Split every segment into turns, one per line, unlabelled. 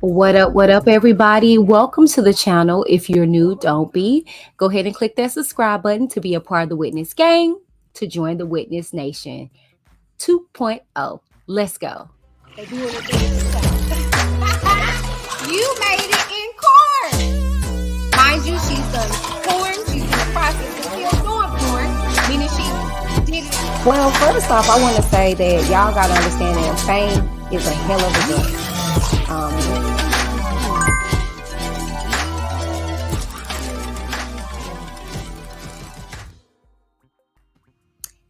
What up, everybody? Welcome to the channel. If you're new, don't be. Go ahead and click that subscribe button to be a part of the Witness Gang, to join the Witness Nation 2.0. Let's go.
They doing it thing You made it in corn. Mind you, she's done porn. She's in the process of still doing porn, meaning she did it.
Well, first off, I want to say that y'all got to understand that fame is a hell of a gun.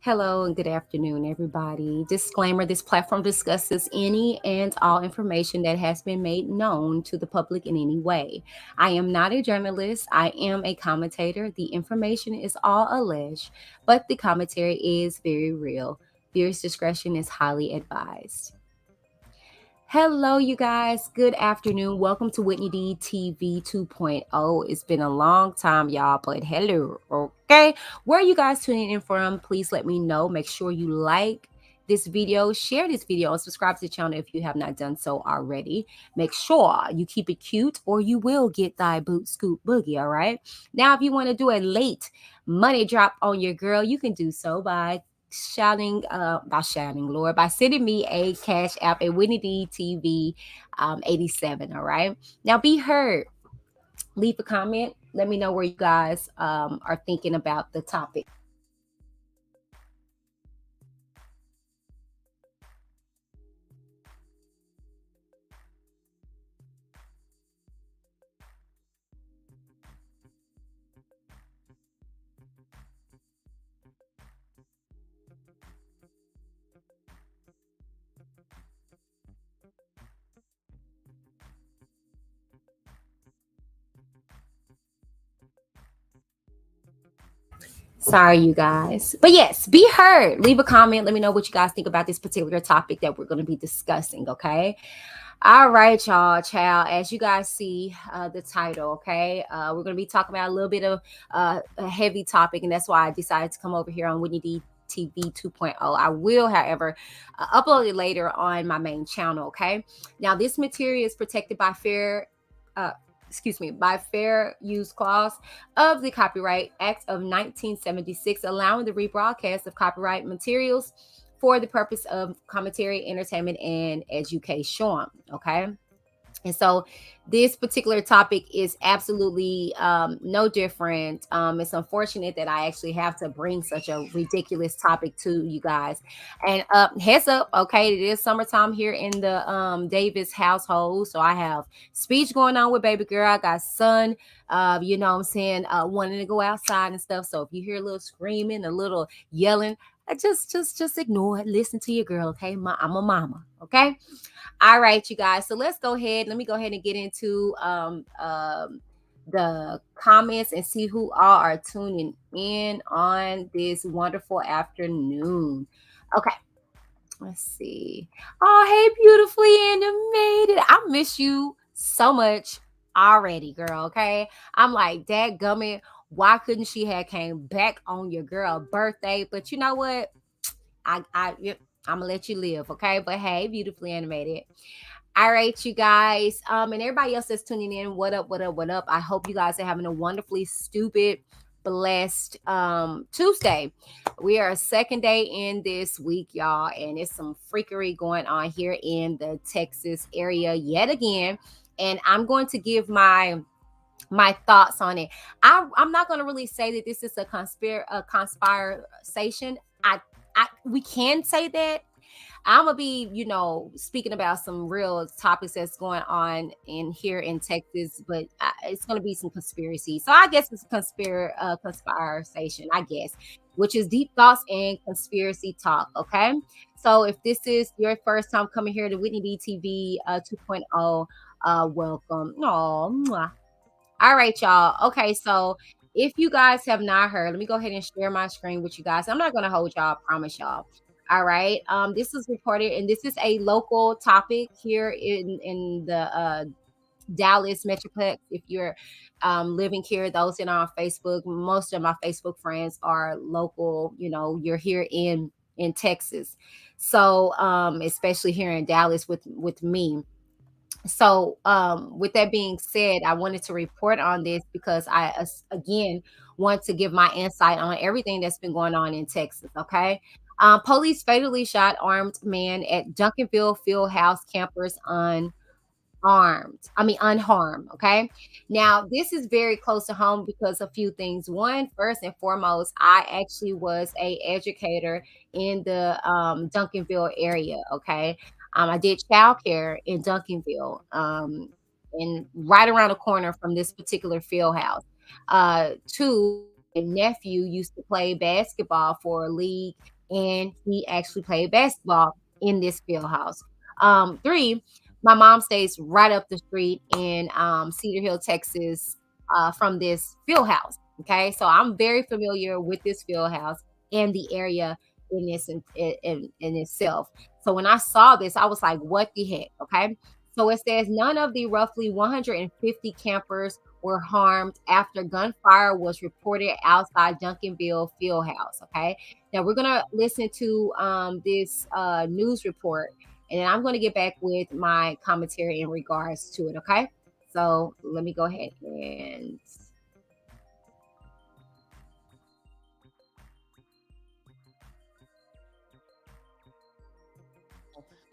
Hello and good afternoon, everybody. Disclaimer, this platform discusses any and all information that has been made known to the public in any way. I am not a journalist. I am a commentator. The information is all alleged, but the commentary is very real. Viewers' discretion is highly advised. Hello, you guys. Good afternoon. Welcome to Whitney D TV 2.0. It's been a long time, y'all, but hello. Okay. Where are you guys tuning in from? Please let me know. Make sure you like this video, share this video, and subscribe to the channel if you have not done so already. Make sure you keep it cute or you will get thy boot scoop boogie. All right. Now, if you want to do a late money drop on your girl, you can do so by Lord, by sending me a cash app at Whitney D TV 87. All right. Now be heard. Leave a comment. Let me know where you guys are thinking about the topic. Sorry, you guys. But yes, be heard. Leave a comment. Let me know what you guys think about this particular topic that we're going to be discussing. Okay. All right, y'all, child. As you guys see the title, okay, we're going to be talking about a little bit of a heavy topic, and that's why I decided to come over here on Whitney D TV 2.0. I will, however, upload it later on my main channel. Okay. Now, this material is protected by by fair use clause of the Copyright Act of 1976, allowing the rebroadcast of copyright materials for the purpose of commentary, entertainment, and education. Okay. And so this particular topic is absolutely no different. It's unfortunate that I actually have to bring such a ridiculous topic to you guys. And heads up, okay, it is summertime here in the Davis household. So I have speech going on with baby girl. I got son, you know what I'm saying, wanting to go outside and stuff. So if you hear a little screaming, a little yelling, just ignore it. Listen to your girl, okay? I'm a mama, okay? All right, you guys. So let's go ahead. Let me go ahead and get into the comments and see who all are tuning in on this wonderful afternoon. Okay. Let's see. Oh, hey, beautifully animated. I miss you so much already, girl. Okay. I'm like, dadgummit, why couldn't she have came back on your girl birthday? But you know what? I'm gonna let you live, okay? But hey, beautifully animated. All right, you guys. And everybody else that's tuning in, what up, what up, what up? I hope you guys are having a wonderfully stupid, blessed Tuesday. We are a second day in this week, y'all, and it's some freakery going on here in the Texas area yet again. And I'm going to give my thoughts on it. I'm not going to really say that this is a conspiration. We can say that. I'm gonna be, speaking about some real topics that's going on in here in Texas, but it's gonna be some conspiracy. So I guess it's a conspiration, I guess, which is deep thoughts and conspiracy talk. Okay, so if this is your first time coming here to Whitney D TV 2.0, welcome. Oh, all right, y'all. Okay, so if you guys have not heard, let me go ahead and share my screen with you guys. I'm not going to hold y'all, I promise y'all. All right. This is reported, and this is a local topic here in the Dallas Metroplex. If you're living here, those in our Facebook, most of my Facebook friends are local. You're here in Texas, so especially here in Dallas with me. So, with that being said, I wanted to report on this because again, want to give my insight on everything that's been going on in Texas. Okay. Police fatally shot armed man at Duncanville Field House campers on unharmed. Okay. Now, this is very close to home because a few things. One, first and foremost, I actually was a educator in the Duncanville area. Okay. I did childcare in Duncanville, and right around the corner from this particular field house. Two, my nephew used to play basketball for a league, and he actually played basketball in this field house. Three, my mom stays right up the street in Cedar Hill, Texas, from this field house. Okay, so I'm very familiar with this field house and the area in itself. So when I saw this, I was like, "What the heck?" Okay, so it says none of the roughly 150 campers were harmed after gunfire was reported outside Duncanville field house. Okay, now we're gonna listen to this news report, and then I'm going to get back with my commentary in regards to it. Okay. So let me go ahead and.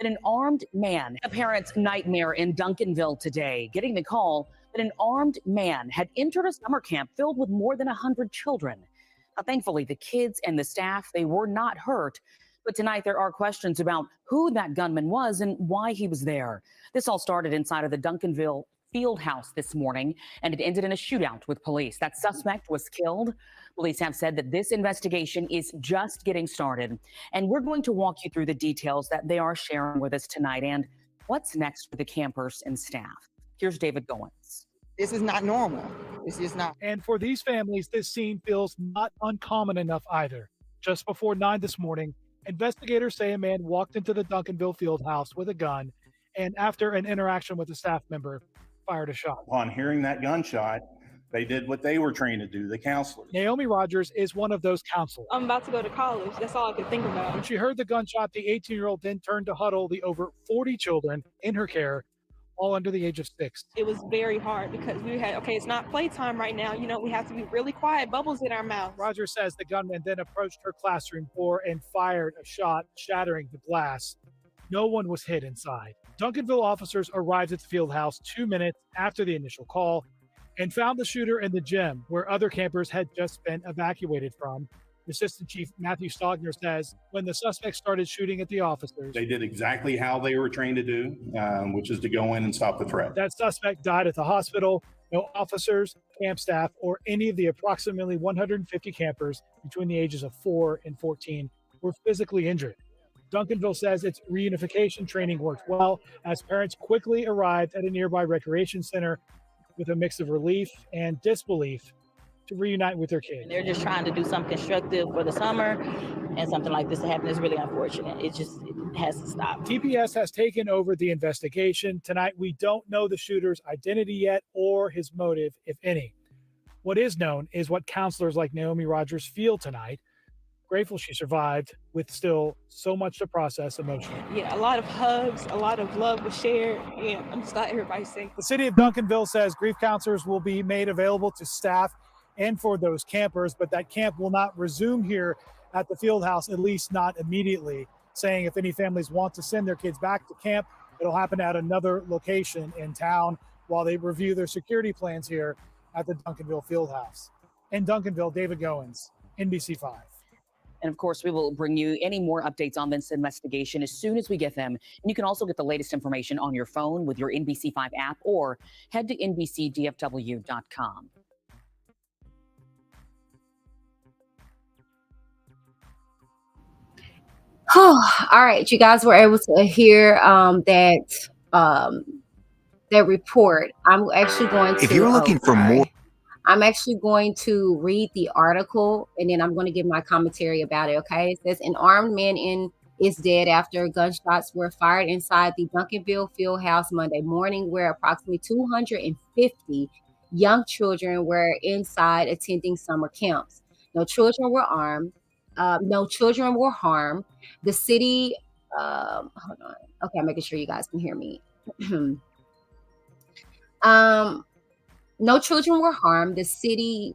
That an armed man, a parent's nightmare in Duncanville today, getting the call that an armed man had entered a summer camp filled with more than 100 children. Now, thankfully, the kids and the staff, they were not hurt. But tonight, there are questions about who that gunman was and why he was there. This all started inside of the Duncanville field house this morning, and it ended in a shootout with police. That suspect was killed. Police have said that this investigation is just getting started, and we're going to walk you through the details that they are sharing with us tonight and what's next for the campers and staff. Here's David Goins.
This is not normal. This is not.
And for these families, this scene feels not uncommon enough either. Just before 9 this morning, investigators say a man walked into the Duncanville field house with a gun and, after an interaction with a staff member, fired a shot.
Upon hearing that gunshot, they did what they were trained to do, the counselors.
Naomi Rogers is one of those counselors.
I'm about to go to college. That's all I could think about.
When she heard the gunshot, the 18-year-old then turned to huddle the over 40 children in her care, all under the age of 6.
It was very hard because we had, okay, it's not playtime right now. You know, we have to be really quiet, bubbles in our mouth.
Rogers says the gunman then approached her classroom door and fired a shot, shattering the glass. No one was hit inside. Duncanville officers arrived at the field house 2 minutes after the initial call and found the shooter in the gym where other campers had just been evacuated from. Assistant Chief Matthew Stogner says when the suspect started shooting at the officers,
They did exactly how they were trained to do, which is to go in and stop the threat.
that suspect died at the hospital. No officers, camp staff, or any of the approximately 150 campers between the ages of 4 and 14 were physically injured. Duncanville says its reunification training worked well as parents quickly arrived at a nearby recreation center with a mix of relief and disbelief to reunite with their kids.
They're just trying to do something constructive for the summer, and something like this to happen is really unfortunate. It has to stop.
TPS has taken over the investigation. Tonight, we don't know the shooter's identity yet or his motive, if any. What is known is what counselors like Naomi Rogers feel tonight. Grateful she survived with still so much to process emotionally.
Yeah, a lot of hugs, a lot of love was shared. Yeah, I'm just glad everybody's safe.
The city of Duncanville says grief counselors will be made available to staff and for those campers, but that camp will not resume here at the field house, at least not immediately, saying if any families want to send their kids back to camp, it'll happen at another location in town while they review their security plans here at the Duncanville field house. In Duncanville, David Goins, NBC5.
And of course, we will bring you any more updates on this investigation as soon as we get them. And you can also get the latest information on your phone with your NBC5 app or head to NBCDFW.com.
All right, you guys were able to hear um, that report. I'm actually going to.
If you're looking for more.
I'm actually going to read the article and then I'm going to give my commentary about it. Okay. It says an armed man is dead after gunshots were fired inside the Duncanville field house Monday morning, where approximately 250 young children were inside attending summer camps. No children were armed. No children were harmed. The city, hold on. Okay. I'm making sure you guys can hear me. Um, no children were harmed. The city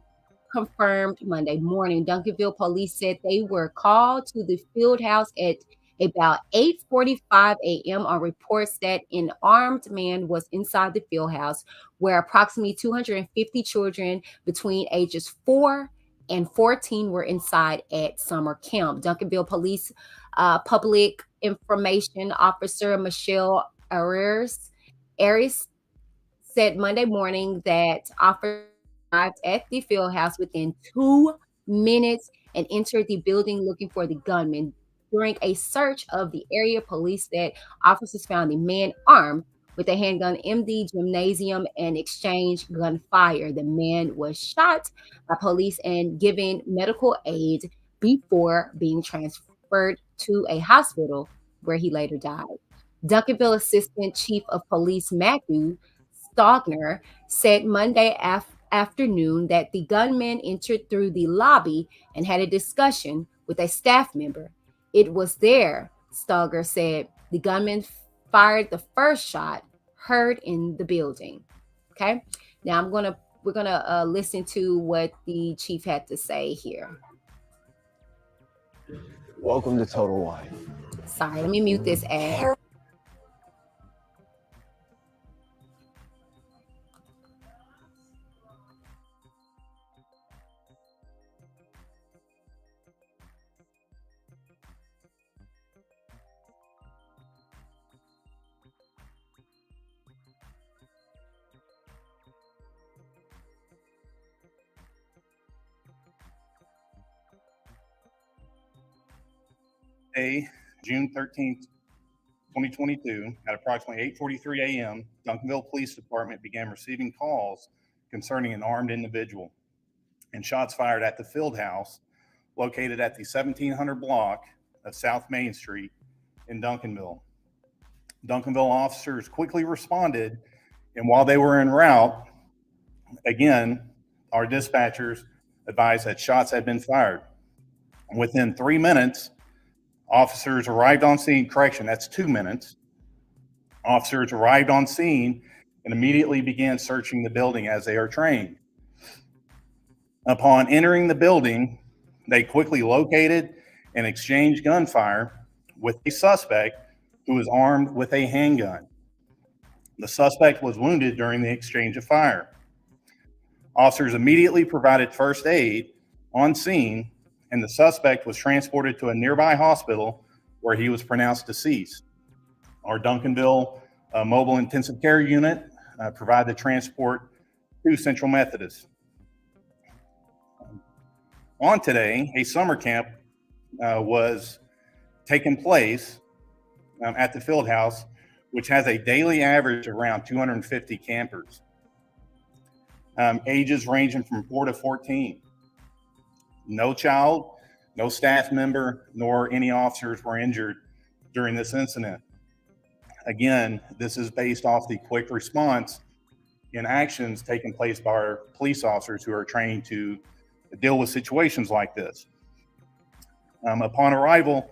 confirmed Monday morning. Duncanville police said they were called to the field house at about 8:45 a.m. on reports that an armed man was inside the field house where approximately 250 children between ages 4 and 14 were inside at summer camp. Duncanville police public information officer Michelle Aries said Monday morning that officers arrived at the field house within 2 minutes and entered the building looking for the gunman. During a search of the area, police said officers found the man armed with a handgun in the gymnasium and exchanged gunfire. The man was shot by police and given medical aid before being transferred to a hospital where he later died. Duncanville Assistant Chief of Police Matthew Stogner said Monday afternoon that the gunman entered through the lobby and had a discussion with a staff member. It was there, Stogner said, the gunman fired the first shot heard in the building. Okay, now we're gonna listen to what the chief had to say here.
Welcome to Total Life.
Sorry, let me mute this ad.
Day, June 13th, 2022, at approximately 8:43 a.m., Duncanville Police Department began receiving calls concerning an armed individual and shots fired at the field house located at the 1700 block of South Main Street in Duncanville. Duncanville officers quickly responded, and while they were en route, again, our dispatchers advised that shots had been fired. Within 3 minutes, officers arrived on scene. Correction, that's 2 minutes. Officers arrived on scene and immediately began searching the building as they are trained. Upon entering the building, they quickly located and exchanged gunfire with a suspect who was armed with a handgun. The suspect was wounded during the exchange of fire. Officers immediately provided first aid on scene, and the suspect was transported to a nearby hospital where he was pronounced deceased. Our Duncanville mobile intensive care unit provided the transport to Central Methodist. On today, a summer camp was taking place at the field house, which has a daily average of around 250 campers, ages ranging from 4 to 14. No child, no staff member, nor any officers were injured during this incident. Again, this is based off the quick response in actions taking place by our police officers who are trained to deal with situations like this. Upon arrival,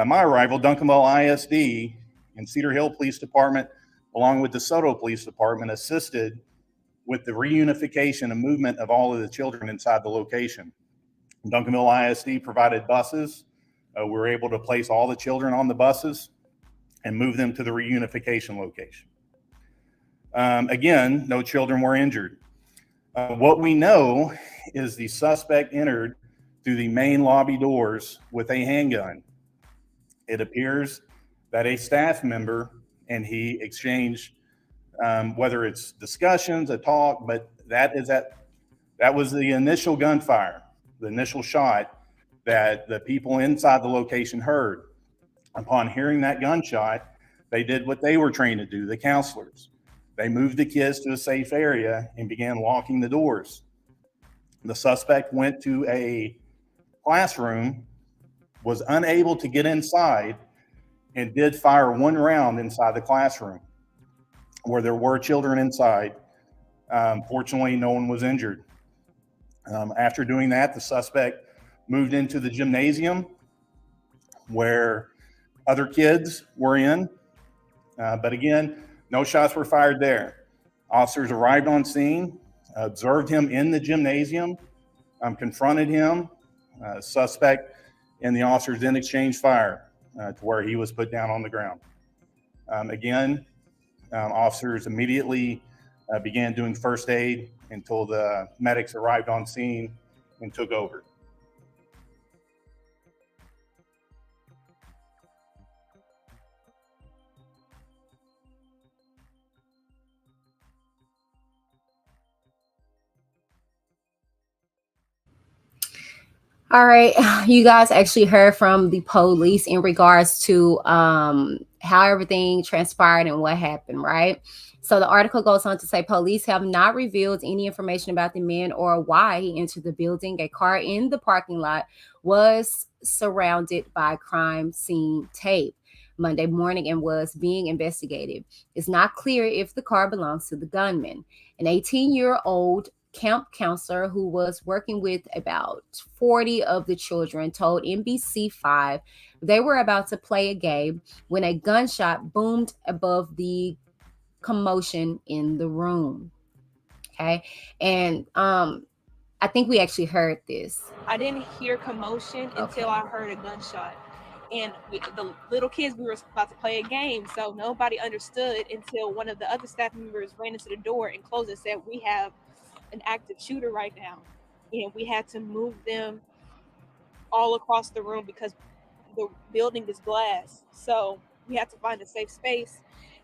my arrival, Duncanville ISD and Cedar Hill Police Department, along with DeSoto Police Department, assisted with the reunification and movement of all of the children inside the location. Duncanville ISD provided buses. We were able to place all the children on the buses and move them to the reunification location. Again, no children were injured. What we know is the suspect entered through the main lobby doors with a handgun. It appears that a staff member and he exchanged, whether it's discussions, a talk, but that was the initial gunfire, the initial shot that the people inside the location heard. Upon hearing that gunshot, they did what they were trained to do, the counselors. They moved the kids to a safe area and began locking the doors. The suspect went to a classroom, was unable to get inside, and did fire one round inside the classroom where there were children inside. Fortunately, no one was injured. After doing that, the suspect moved into the gymnasium where other kids were in. But again, no shots were fired there. Officers arrived on scene, observed him in the gymnasium, confronted him. Suspect and the officers then exchanged fire to where he was put down on the ground. Again, officers immediately began doing first aid until the medics arrived on scene and took over.
All right, you guys actually heard from the police in regards to how everything transpired and what happened, right? So the article goes on to say police have not revealed any information about the man or why he entered the building. A car in the parking lot was surrounded by crime scene tape Monday morning and was being investigated. It's not clear if the car belongs to the gunman. An 18-year-old camp counselor who was working with about 40 of the children told NBC5 they were about to play a game when a gunshot boomed above the commotion in the room. Okay. And I think we actually heard this.
I didn't hear commotion until I heard a gunshot. And the little kids, we were about to play a game, so nobody understood until one of the other staff members ran into the door and closed and said, "We have an active shooter right now," and we had to move them all across the room because the building is glass, so we had to find a safe space.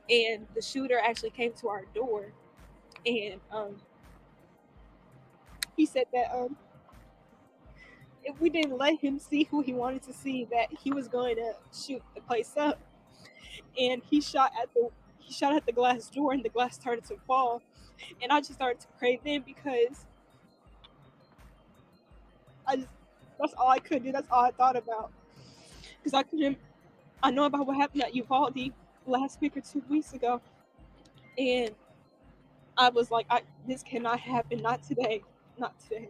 And the shooter actually came to our door, and he said that if we didn't let him see who he wanted to see, that he was going to shoot the place up. And he shot at the glass door, and the glass started to fall. And I just started to pray then, because that's all I could do. That's all I thought about. Because I know about what happened at Uvalde last week or 2 weeks ago. And I was like, this cannot happen. Not today. Not today.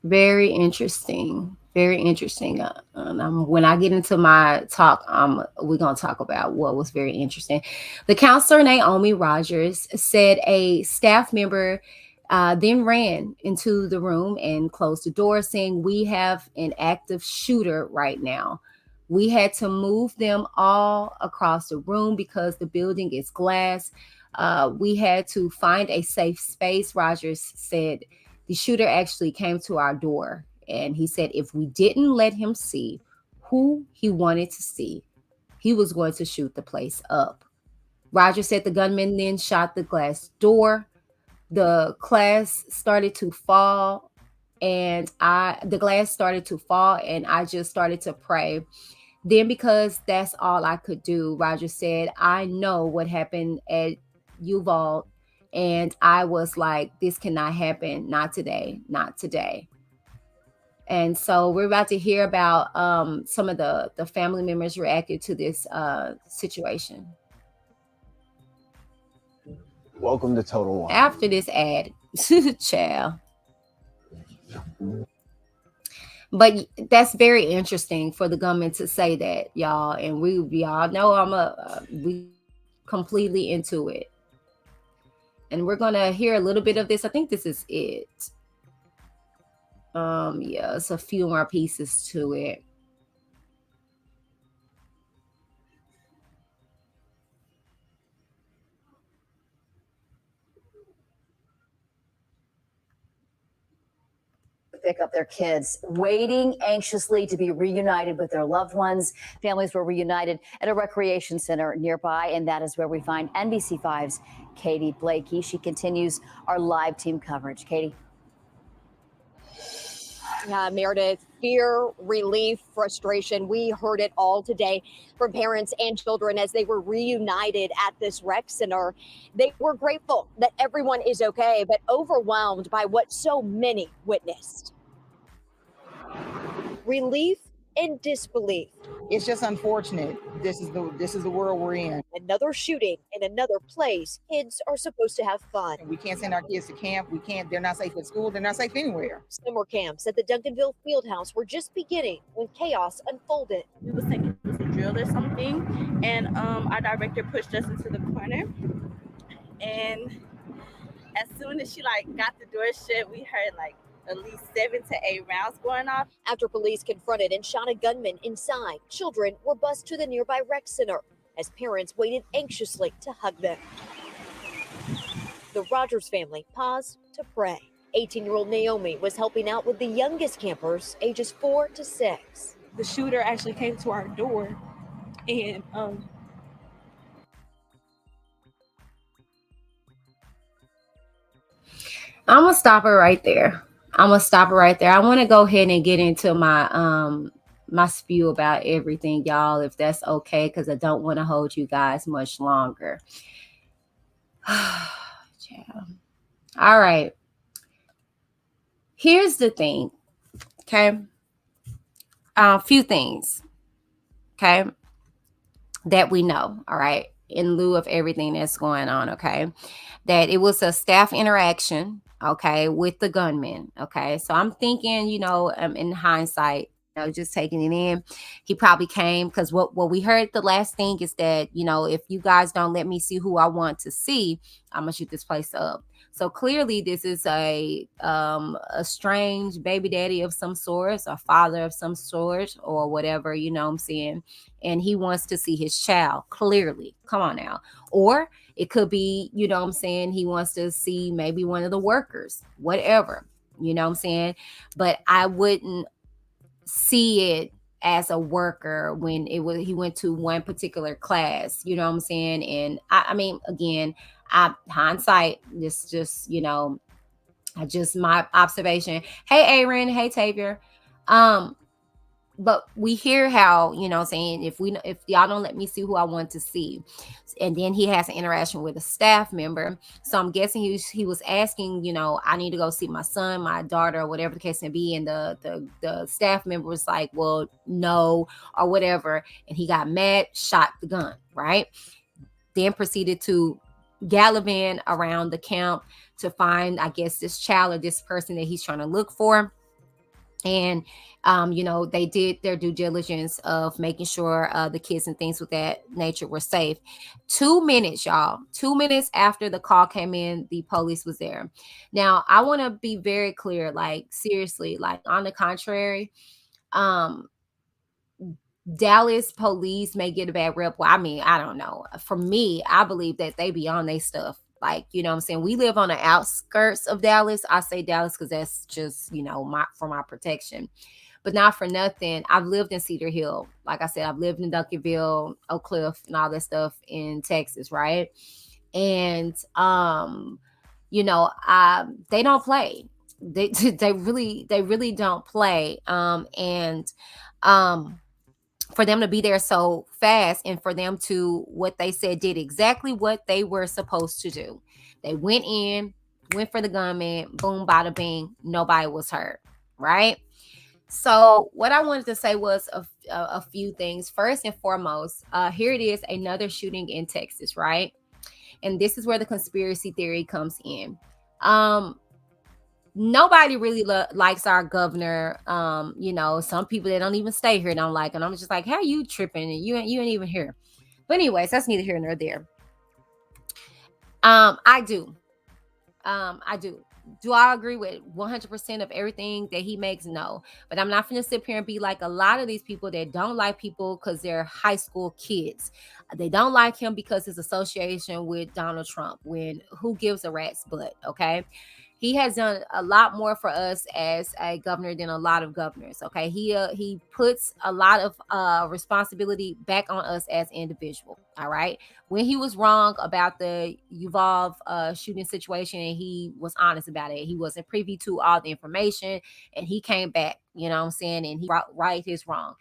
Very interesting. Very interesting. When I get into my talk, we're going to talk about what was very interesting. The counselor, Naomi Rogers, said a staff member then ran into the room and closed the door, saying, "We have an active shooter right now. We had to move them all across the room because the building is glass. We had to find a safe space." Rogers said the shooter actually came to our door, and he said if we didn't let him see who he wanted to see, he was going to shoot the place up. Rogers said the gunman then shot the glass door. The glass started to fall, and the glass started to fall, and I just started to pray. Then, because that's all I could do, Rogers said, I know what happened at Uvalde, and I was like, this cannot happen. Not today. Not today. And so we're about to hear about some of the family members reacted to this situation.
Welcome to Total Wine.
After this ad, child. But that's very interesting for the government to say that, y'all. And we all know we completely into it. And we're gonna hear a little bit of this. I think this is it. Yeah, it's a few more pieces to it.
Pick up their kids, waiting anxiously to be reunited with their loved ones. Families were reunited at a recreation center nearby, and that is where we find NBC5's Katie Blakey. She continues our live team coverage. Katie.
Meredith, fear, relief, frustration. We heard it all today from parents and children as they were reunited at this rec center. They were grateful that everyone is okay, but overwhelmed by what so many witnessed. Relief and disbelief.
It's just unfortunate. This is the world we're in.
Another shooting in another place. Kids are supposed to have fun.
We can't send our kids to camp. We can't. They're not safe at school. They're not safe anywhere.
Summer camps at the Duncanville Fieldhouse were just beginning when chaos unfolded.
We was thinking it was a drill or something, and our director pushed us into the corner. And as soon as she got the door shut, we heard at least 7 to 8 rounds going off.
After police confronted and shot a gunman inside, children were bused to the nearby rec center as parents waited anxiously to hug them. The Rogers family paused to pray. 18-year-old Naomi was helping out with the youngest campers, ages 4 to 6.
The shooter actually came to our door and
I'm gonna stop it right there. I want to go ahead and get into my my spew about everything, y'all, if that's okay, because I don't want to hold you guys much longer. All right. Here's the thing. Okay. A few things. Okay. That we know. All right. In lieu of everything that's going on. Okay. That it was a staff interaction. Okay. With the gunman. Okay. So I'm thinking, in hindsight, just taking it in, he probably came because what we heard the last thing is that, if you guys don't let me see who I want to see, I'm gonna shoot this place up. So clearly this is a strange baby daddy of some sort, a father of some sort, or whatever, I'm saying. And he wants to see his child, clearly. Come on now. Or it could be, I'm saying, he wants to see maybe one of the workers, whatever, I'm saying. But I wouldn't see it as a worker when he went to one particular class, I'm saying. And I mean, again, hindsight, this just, my observation. Hey, Aaron. Hey, Tavia. But we hear how, saying if y'all don't let me see who I want to see. And then he has an interaction with a staff member. So I'm guessing he was asking, I need to go see my son, my daughter, or whatever the case may be. And the staff member was like, well, no, or whatever. And he got mad, shot the gun, right? Then proceeded to gallivant around the camp to find, I guess, this child or this person that he's trying to look for. And, they did their due diligence of making sure the kids and things with that nature were safe. 2 minutes, y'all. 2 minutes after the call came in, the police was there. Now, I want to be very clear, seriously, on the contrary, Dallas police may get a bad rep. Well, I mean, I don't know. For me, I believe that they be on their stuff. What I'm saying? We live on the outskirts of Dallas. I say Dallas because that's just, for my protection. But not for nothing, I've lived in Cedar Hill. Like I said, I've lived in Duncanville, Oak Cliff, and all that stuff in Texas, right? And, they don't play. They really don't play. For them to be there so fast and for them to, what they said, did exactly what they were supposed to do. They went for the gunman, boom, bada bing, nobody was hurt, right? So what I wanted to say was a few things. First and foremost, here it is, another shooting in Texas, right? And this is where the conspiracy theory comes in. Nobody really likes our governor. Some people that don't even stay here don't like him. I'm just like, how are you tripping? And you ain't even here. But anyways, that's neither here nor there. I do. Do I agree with 100% of everything that he makes? No. But I'm not going to sit here and be like a lot of these people that don't like people because they're high school kids. They don't like him because his association with Donald Trump. Who gives a rat's butt? Okay. He has done a lot more for us as a governor than a lot of governors. Okay. He puts a lot of responsibility back on us as individuals. All right. When he was wrong about the Uvalde shooting situation, and he was honest about it, he wasn't privy to all the information, and he came back, you know what I'm saying, and he right his wrong.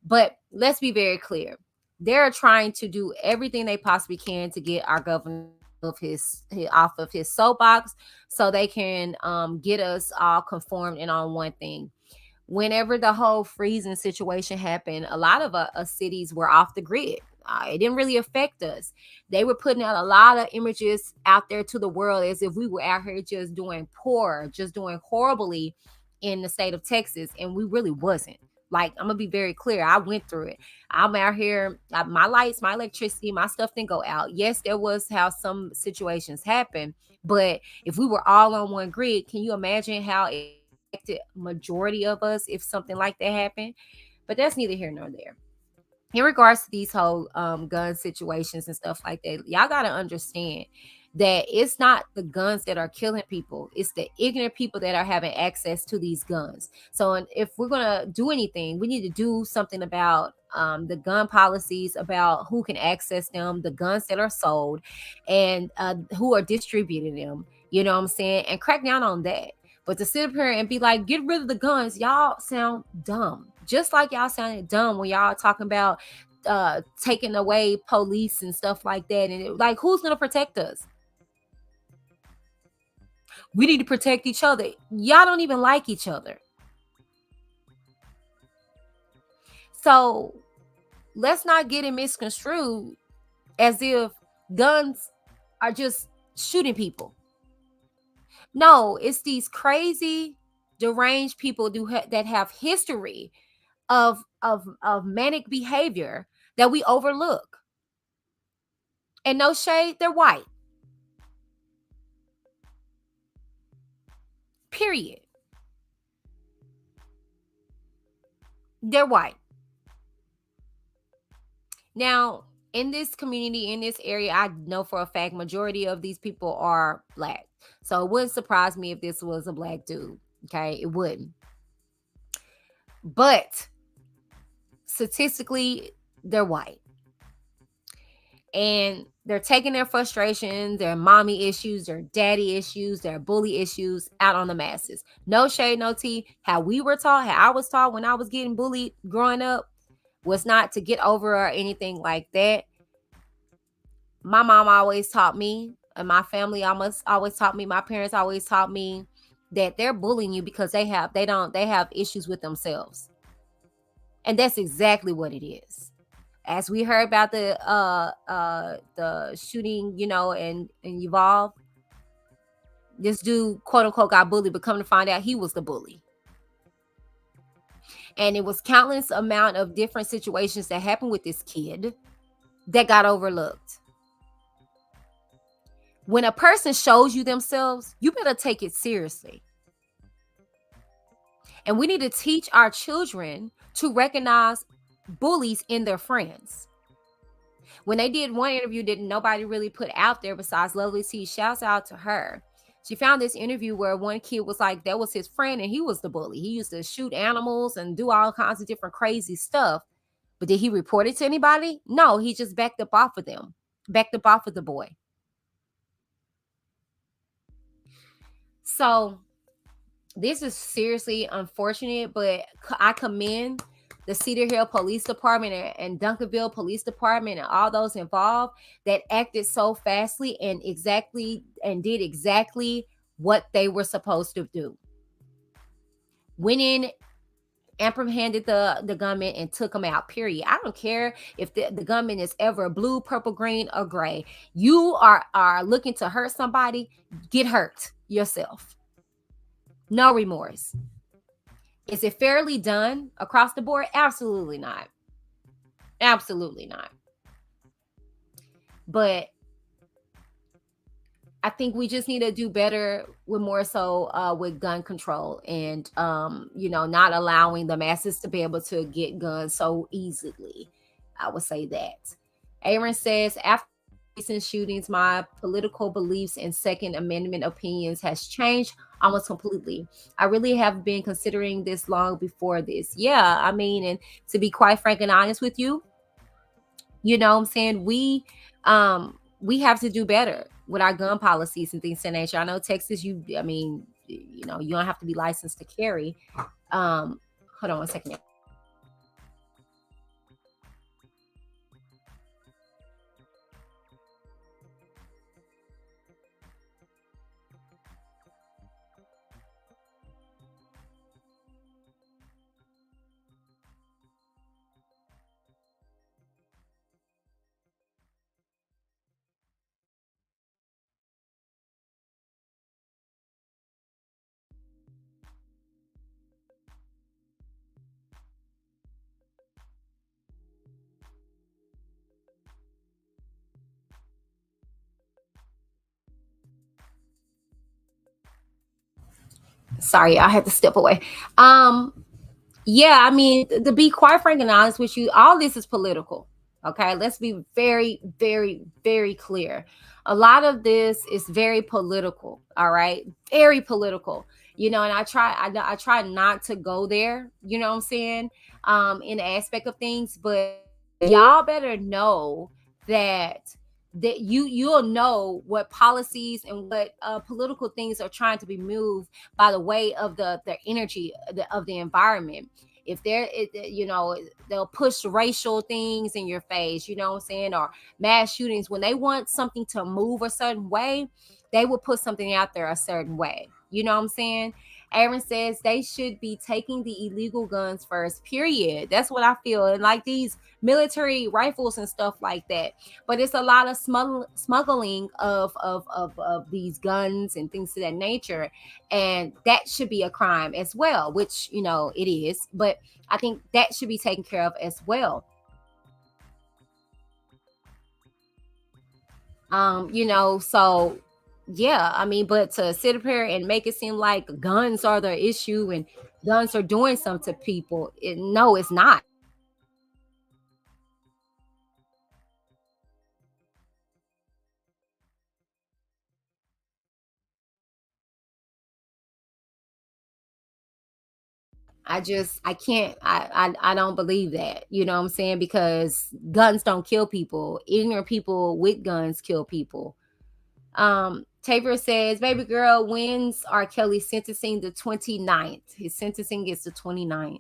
But let's be very clear. They're trying to do everything they possibly can to get our governor off of his soapbox so they can get us all conformed in on one thing. whenever the whole freezing situation happened, a lot of cities were off the grid. It didn't really affect us. They were putting out a lot of images out there to the world as if we were out here just doing poor, just doing horribly in the state of Texas, and we really wasn't. Like, I'm gonna be very clear. I went through it. I'm out here. My lights, my electricity, my stuff didn't go out. Yes, there was how some situations happen, but if we were all on one grid, can you imagine how it affected majority of us if something like that happened? But that's neither here nor there. In regards to these whole gun situations and stuff like that, y'all gotta understand that it's not the guns that are killing people, it's the ignorant people that are having access to these guns. So if we're gonna do anything, we need to do something about the gun policies, about who can access them, the guns that are sold, and who are distributing them, you know what I'm saying, and crack down on that. But to sit up here and be like, get rid of the guns, y'all sound dumb. Just like y'all sounded dumb when y'all talking about taking away police and stuff like that. And like, who's gonna protect us? We need to protect each other. Y'all don't even like each other. So let's not get it misconstrued as if guns are just shooting people. No, it's these crazy, deranged people that have history of manic behavior that we overlook. And no shade, they're white. Period. They're white. Now, in this community, in this area, I know for a fact majority of these people are black. So it wouldn't surprise me if this was a black dude. Okay, it wouldn't. But statistically, they're white. And they're taking their frustrations, their mommy issues, their daddy issues, their bully issues out on the masses. No shade, no tea. How we were taught, how I was taught when I was getting bullied growing up was not to get over or anything like that. My mom always taught me, and my family almost always taught me, my parents always taught me that they're bullying you because they have issues with themselves. And that's exactly what it is. As we heard about the shooting, you know, and Uvalde, this dude, quote unquote, got bullied, but come to find out he was the bully. And it was countless amount of different situations that happened with this kid that got overlooked. When a person shows you themselves, you better take it seriously. And we need to teach our children to recognize bullies in their friends. When they did one interview that nobody really put out there besides Lovely T, shouts out to her. She found this interview where one kid was like, that was his friend and he was the bully. He used to shoot animals and do all kinds of different crazy stuff. But did he report it to anybody? No, he just backed up off of them, backed up off of the boy. So this is seriously unfortunate, but I commend the Cedar Hill Police Department and Duncanville Police Department and all those involved that acted so fastly and did exactly what they were supposed to do. Went in, apprehended the gunman and took him out, period. I don't care if the gunman is ever blue, purple, green, or gray. You are looking to hurt somebody, get hurt yourself. No remorse. Is it fairly done across the board? Absolutely not. Absolutely not. But I think we just need to do better with more so with gun control and, you know, not allowing the masses to be able to get guns so easily. I would say that. Aaron says, after recent shootings, my political beliefs and Second Amendment opinions has changed almost completely. I really have been considering this long before this. Yeah, I mean, and to be quite frank and honest with you, you know what I'm saying, we have to do better with our gun policies and things of that nature. I know Texas, you know, you don't have to be licensed to carry. Hold on one second. Sorry, I had to step away. Um, yeah, I mean, to be quite frank and honest with you, all this is political. Okay, let's be very, very, very clear. A lot of this is very political. All right, very political. And I try not to go there. You know what I'm saying? In the aspect of things, but y'all better know that you'll know what policies and what political things are trying to be moved by the way of the energy of the environment. If they'll push racial things in your face, you know what I'm saying, or mass shootings. When they want something to move a certain way, they will put something out there a certain way. You know what I'm saying? Aaron says they should be taking the illegal guns first, period. That's what I feel. And like these military rifles and stuff like that. But it's a lot of smuggling of these guns and things of that nature. And that should be a crime as well, which, it is. But I think that should be taken care of as well. So yeah, I mean, but to sit up here and make it seem like guns are the issue and guns are doing something to people, no, it's not. I can't, I don't believe that. You know what I'm saying? Because guns don't kill people. Ignorant people with guns kill people. Taver says, baby girl, when's R. Kelly sentencing? The 29th. His sentencing is the 29th.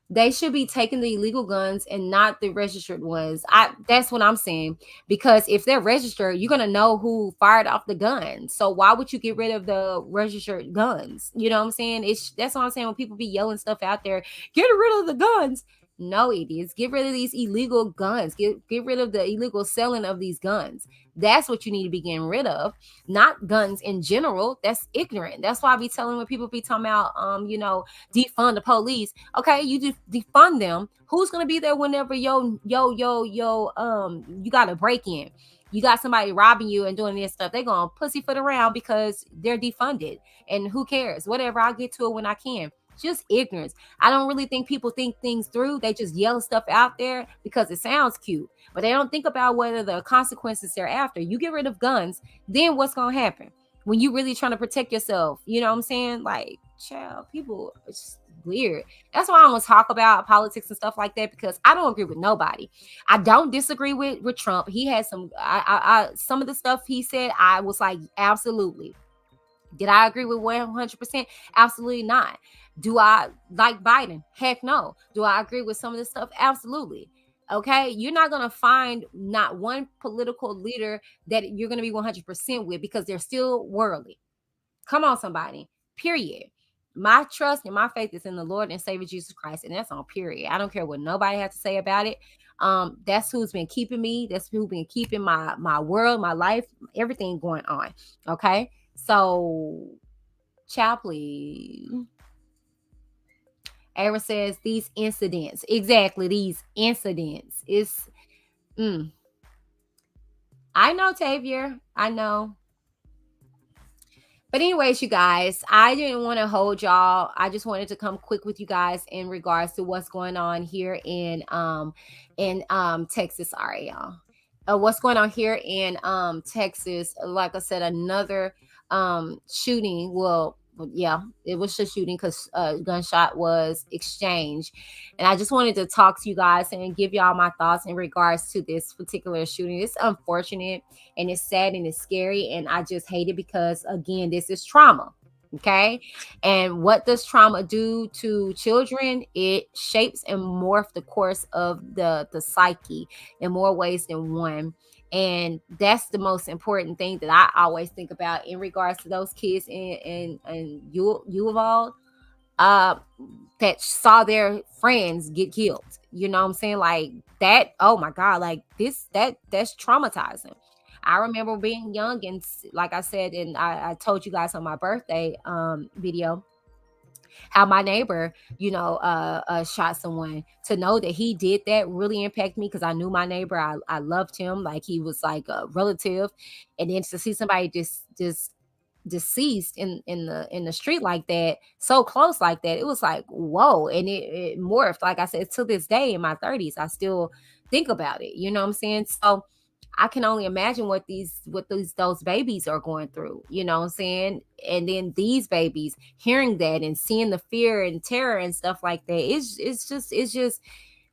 They should be taking the illegal guns and not the registered ones. That's what I'm saying. Because if they're registered, you're gonna know who fired off the gun. So why would you get rid of the registered guns? You know what I'm saying? That's what I'm saying when people be yelling stuff out there, get rid of the guns. No, idiots. Get rid of these illegal guns. Get rid of the illegal selling of these guns. That's what you need to be getting rid of, not guns in general. That's ignorant. That's why I be telling when people be talking about defund the police. Okay, you defund them. Who's gonna be there whenever you got a break in? You got somebody robbing you and doing this stuff. They're gonna pussyfoot around because they're defunded. And who cares? Whatever, I'll get to it when I can. Just ignorance. I don't really think people think things through. They just yell stuff out there because it sounds cute, but they don't think about whether the consequences they're after. You get rid of guns, then what's gonna happen when you really trying to protect yourself? You know what I'm saying? Like, child, people, it's weird. That's why I don't talk about politics and stuff like that, because I don't agree with nobody. I don't disagree with Trump. He had some of the stuff he said, I was like, absolutely. Did I agree with 100%? Absolutely not. Do I like Biden? Heck no. Do I agree with some of this stuff? Absolutely. Okay, you're not going to find not one political leader that you're going to be 100% with, because they're still worldly. Come on, somebody. Period. My trust and my faith is in the Lord and Savior Jesus Christ, and that's on period. I don't care what nobody has to say about it. That's who's been keeping me. That's who's been keeping my world, my life, everything going on. Okay, so child, please. Aaron says these incidents, exactly these incidents. I know, Tavier. I know. But anyways, you guys, I didn't want to hold y'all. I just wanted to come quick with you guys in regards to what's going on here in Texas. Sorry, y'all. What's going on here in Texas? Like I said, another shooting. Well, yeah, it was a shooting because gunshot was exchanged. And I just wanted to talk to you guys and give y'all my thoughts in regards to this particular shooting. It's unfortunate and it's sad and it's scary, and I just hate it because, again, this is trauma. Okay, and what does trauma do to children? It shapes and morphs the course of the psyche in more ways than one. And that's the most important thing that I always think about in regards to those kids and you of all uh that saw their friends get killed. You know what I'm saying? Like that, oh my God, like that's traumatizing. I remember being young and like I said, and I told you guys on my birthday video how my neighbor, shot someone. To know that he did that really impacted me, because I knew my neighbor. I loved him like he was like a relative, and then to see somebody just deceased in the street like that, so close like that, it was like, whoa. And it morphed. Like I said, to this day in my 30s, I still think about it. You know what I'm saying? So I can only imagine what those babies are going through, you know what I'm saying? And then these babies hearing that and seeing the fear and terror and stuff like that. It's just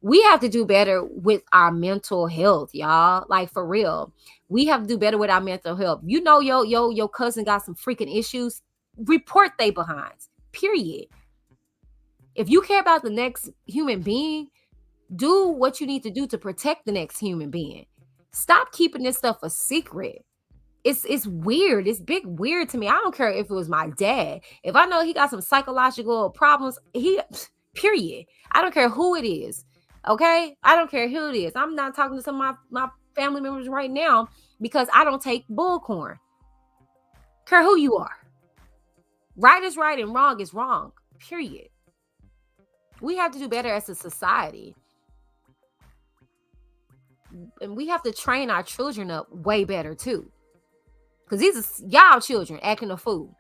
we have to do better with our mental health, y'all. Like, for real. We have to do better with our mental health. You know, your cousin got some freaking issues. Report they behinds. Period. If you care about the next human being, do what you need to do to protect the next human being. Stop keeping this stuff a secret. It's weird. It's big weird to me. I don't care if it was my dad. If I know he got some psychological problems, period. I don't care who it is. Okay? I don't care who it is. I'm not talking to some of my family members right now because I don't take bullcorn. Care who you are. Right is right and wrong is wrong. Period. We have to do better as a society. And we have to train our children up way better too. Because these are y'all children acting a fool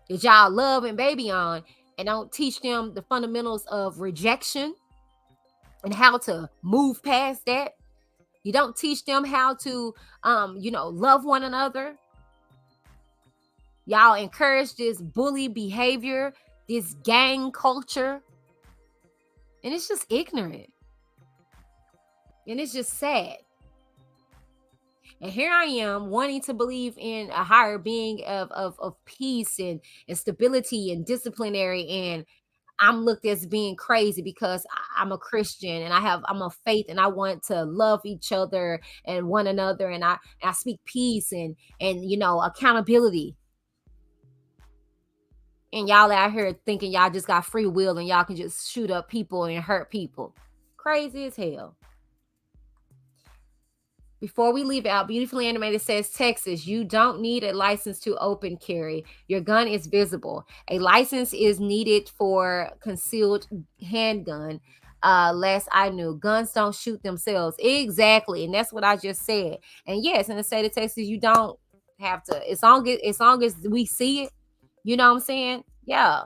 that y'all love and baby on, and don't teach them the fundamentals of rejection and how to move past that. You don't teach them how to love one another. Y'all encourage this bully behavior, this gang culture, and it's just ignorant. And it's just sad. And here I am wanting to believe in a higher being of peace and stability and disciplinary. And I'm looked as being crazy because I'm a Christian and I'm a faith and I want to love each other and one another. And I speak peace and accountability. And y'all out here thinking y'all just got free will and y'all can just shoot up people and hurt people. Crazy as hell. Before we leave out, Beautifully Animated says, Texas, you don't need a license to open carry. Your gun is visible. A license is needed for concealed handgun. Last I knew, guns don't shoot themselves. Exactly. And that's what I just said. And yes, in the state of Texas, you don't have to, as long as we see it, you know what I'm saying? Yeah,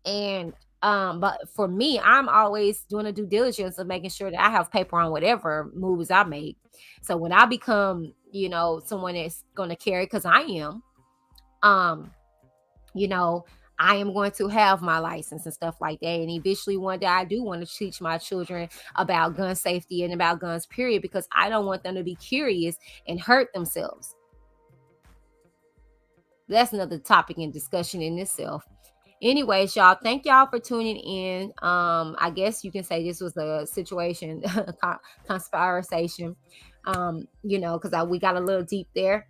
and but for me, I'm always doing a due diligence of making sure that I have paper on whatever moves I make. So when I become, someone that's going to carry, because I am, I am going to have my license and stuff like that. And eventually one day I do want to teach my children about gun safety and about guns, period, because I don't want them to be curious and hurt themselves. That's another topic in discussion in itself. Anyways, y'all, thank y'all for tuning in. I guess you can say this was a situation, conspiration, because we got a little deep there.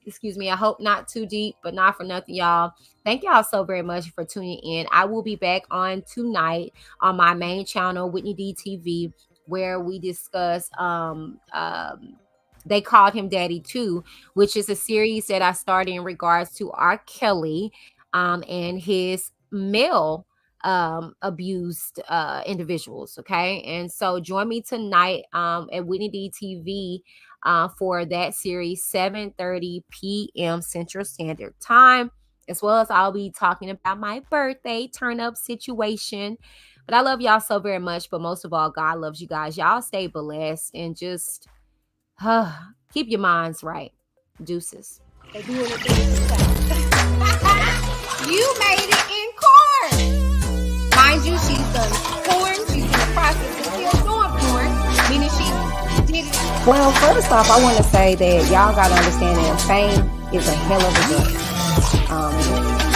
Excuse me. I hope not too deep, but not for nothing, y'all. Thank y'all so very much for tuning in. I will be back on tonight on my main channel, Whitney D TV, where we discuss They Called Him Daddy Too, which is a series that I started in regards to R. Kelly and his male abused individuals. Okay. And so join me tonight at Whitney D TV for that series, 7:30 p.m. Central Standard Time, as well as I'll be talking about my birthday turn up situation. But I love y'all so very much. But most of all, God loves you guys. Y'all stay blessed and just keep your minds right. Deuces.
You made it in court. Mind you, she's done porn. She's in the process of still doing porn, meaning she did it.
Well, first off, I want to say that y'all got to understand that fame is a hell of a gun.